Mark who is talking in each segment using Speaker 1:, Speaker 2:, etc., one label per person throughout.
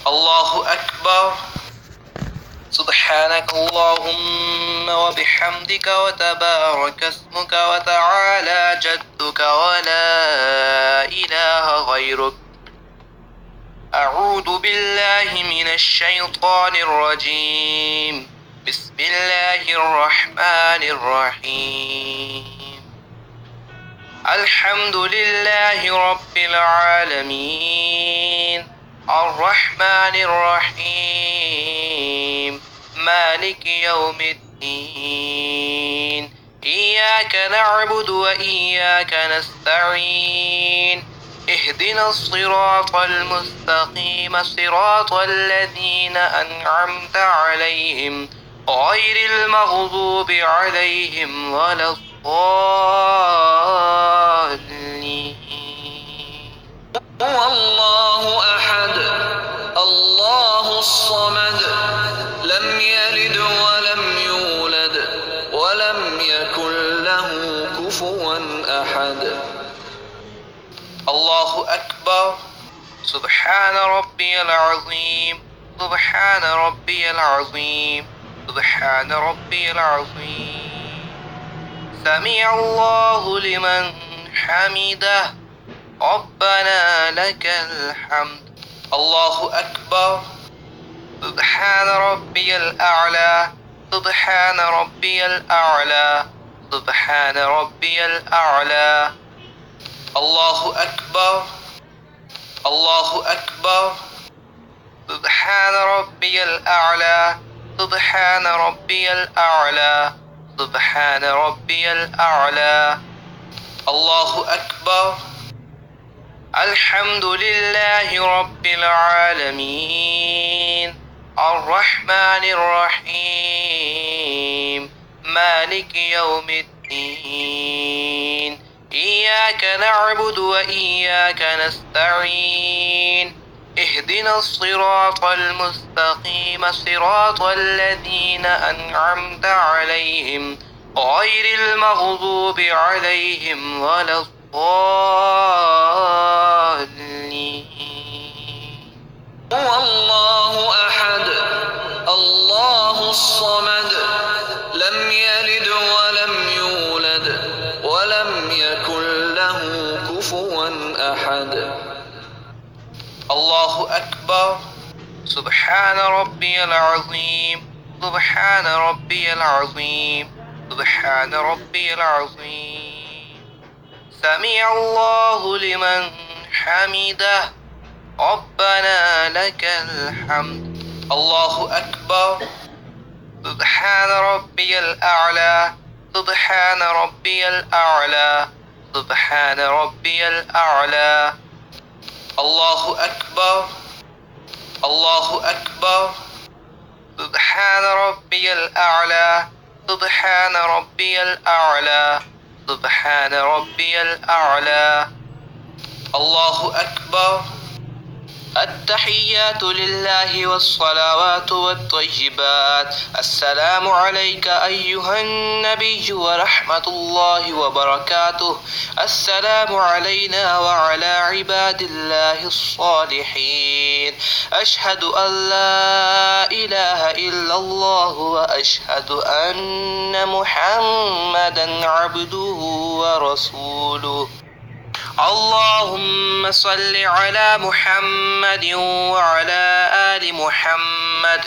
Speaker 1: الله أكبر. سبحانك اللهم وبحمدك وتبارك اسمك وتعالى جدك ولا إله غيرك. أعوذ بالله من الشيطان الرجيم. بسم الله الرحمن الرحيم. الحمد لله رب العالمين الرحمن الرحيم مالك يوم الدين. إياك نعبد وإياك نستعين. اهدنا الصراط المستقيم صراط الذين أنعمت عليهم غير المغضوب عليهم ولا الضالين.
Speaker 2: هو الله أحد الله الصمد لم يلد ولم يولد ولم يكن له كفوا أحد.
Speaker 1: الله أكبر. سبحان ربي العظيم. سبحان ربي العظيم. سبحان ربي العظيم. سمع الله لمن حمده ربنا لك الحمد. الله أكبر. سبحان ربي الأعلى. سبحان ربي الأعلى. سبحان ربي الأعلى. الله أكبر. الله أكبر. سبحان ربي الأعلى. سبحان ربي الأعلى. سبحان ربي الأعلى. الله أكبر. الحمد لله رب العالمين الرحمن الرحيم مالك يوم الدين. إياك نعبد وإياك نستعين. اهدنا الصراط المستقيم صراط الذين أنعمت عليهم غير المغضوب عليهم ولا الضالين.
Speaker 2: هو الله أحد الله الصمد لم يلد ولم يولد ولم يكن له كفوا أحد.
Speaker 1: الله أكبر. سبحان ربي العظيم. سبحان ربي العظيم. سبحان ربي العظيم. سمع الله لمن حمده ربنا لك الحمد. الله أكبر. سبحان ربي الأعلى. سبحان ربي الأعلى. سبحان ربي الأعلى. الله أكبر. الله أكبر. سبحان ربي الأعلى. سبحان ربي الأعلى. سبحان ربي الأعلى. الله أكبر. التحيات لله والصلوات والطيبات. السلام عليك أيها النبي ورحمة الله وبركاته. السلام علينا وعلى عباد الله الصالحين. أشهد أن لا إله إلا الله وأشهد أن محمدا عبده ورسوله. اللهم صل على محمد وعلى آل محمد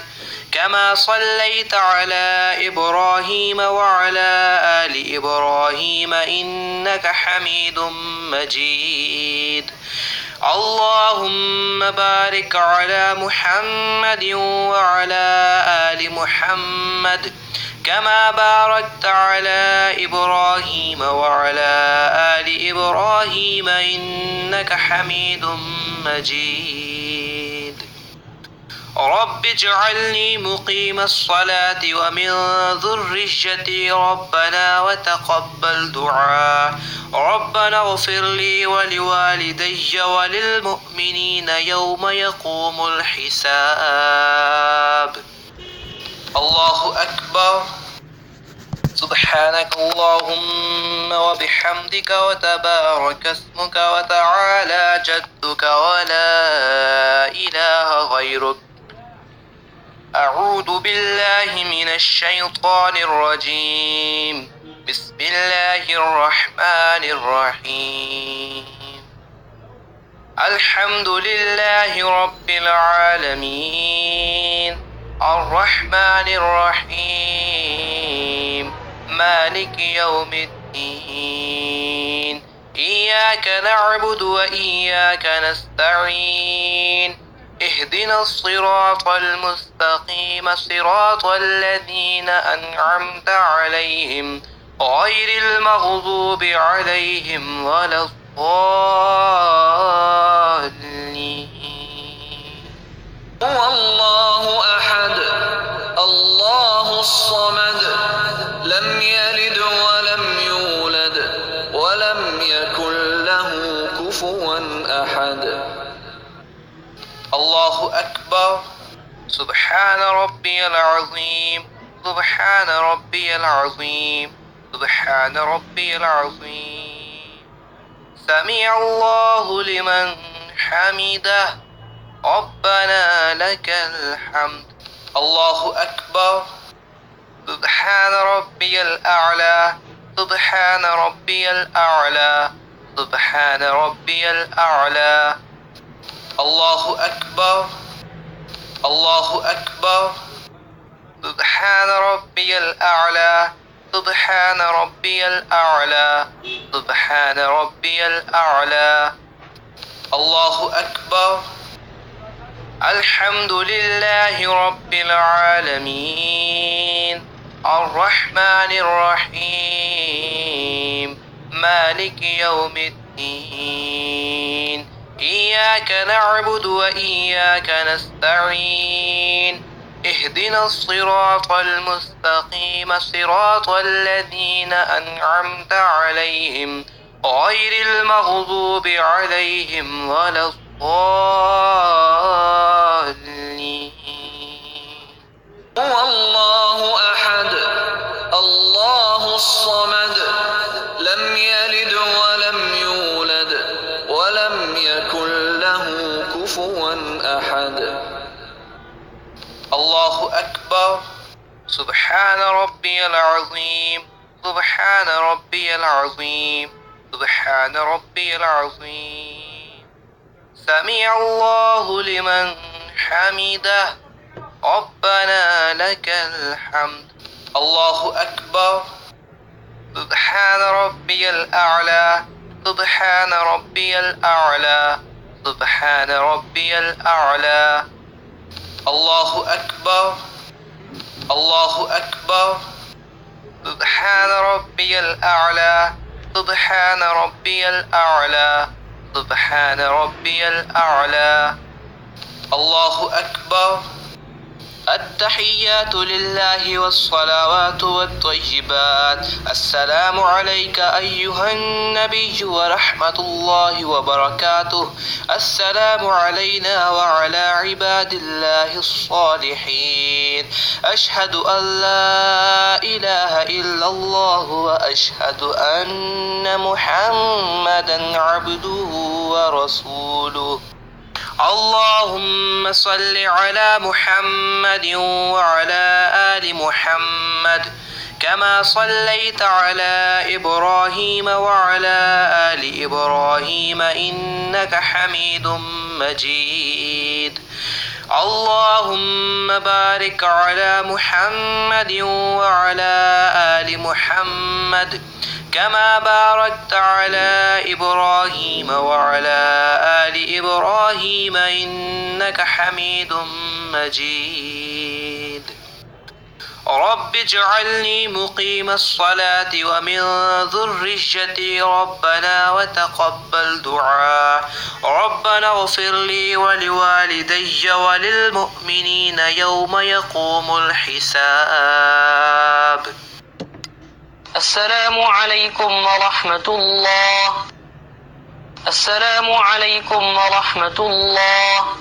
Speaker 1: كما صليت على إبراهيم وعلى آل إبراهيم إنك حميد مجيد. اللهم بارك على محمد وعلى آل محمد كما باركت على إبراهيم وعلى آل إبراهيم إنك حميد مجيد. رب اجعلني مقيم الصلاة ومن ذريتي ربنا وتقبل دعاء. ربنا اغفر لي ولوالدي وللمؤمنين يوم يقوم الحساب. الله أكبر. سبحان سبحانك اللهم وبحمدك وتبارك اسمك وتعالى جدك ولا إله غيرك أعوذ بالله من الشيطان الرجيم بسم الله الرحمن الرحيم الحمد لله رب العالمين الرحمن الرحيم مالك يوم الدين إياك نعبد وإياك نستعين اهدنا الصراط المستقيم صراط الذين أنعمت عليهم غير المغضوب عليهم ولا الضالين
Speaker 2: هو الله أحد الله الصمد لم يلد ولم يولد ولم يكن له كفوا أحد
Speaker 1: الله أكبر سبحان ربي العظيم سبحان ربي العظيم سبحان ربي العظيم سمع الله لمن حمده ربنا لك الحمد الله أكبر سبحان ربي الأعلى سبحان ربي الأعلى سبحان ربي الأعلى الله أكبر الله أكبر سبحان ربي الأعلى سبحان ربي الأعلى سبحان ربي الأعلى الله أكبر الحمد لله رب العالمين الرحمن الرحيم مالك يوم الدين إياك نعبد وإياك نستعين اهدنا الصراط المستقيم صراط الذين أنعمت عليهم غير المغضوب عليهم ولا الضالين
Speaker 2: هو الله أحد الله الصمد لم يلد ولم يولد ولم يكن له كفوا أحد
Speaker 1: الله أكبر سبحان ربي العظيم سبحان ربي العظيم سبحان ربي العظيم سمع الله لمن حمده ربنا لك الحمد الله أكبر سبحان ربي الأعلى سبحان ربي الأعلى سبحان ربي الأعلى الله أكبر الله أكبر سبحان ربي الأعلى سبحان ربي الأعلى سبحان ربي الأعلى الله أكبر التحيات لله والصلوات والطيبات السلام عليك أيها النبي ورحمة الله وبركاته السلام علينا وعلى عباد الله الصالحين أشهد أن لا إله إلا الله وأشهد أن محمدا عبده ورسوله اللهم صل على محمد وعلى آل محمد كما صليت على إبراهيم وعلى آل إبراهيم إنك حميد مجيد اللهم بارك على محمد وعلى آل محمد كما باركت على إبراهيم وعلى آل إبراهيم إنك حميد مجيد رب اجعلني مقيم الصلاة ومن ذريتي ربنا وتقبل دعاء ربنا اغفر لي ولوالدي وللمؤمنين يوم يقوم الحساب. السلام عليكم ورحمة الله. السلام عليكم ورحمة الله.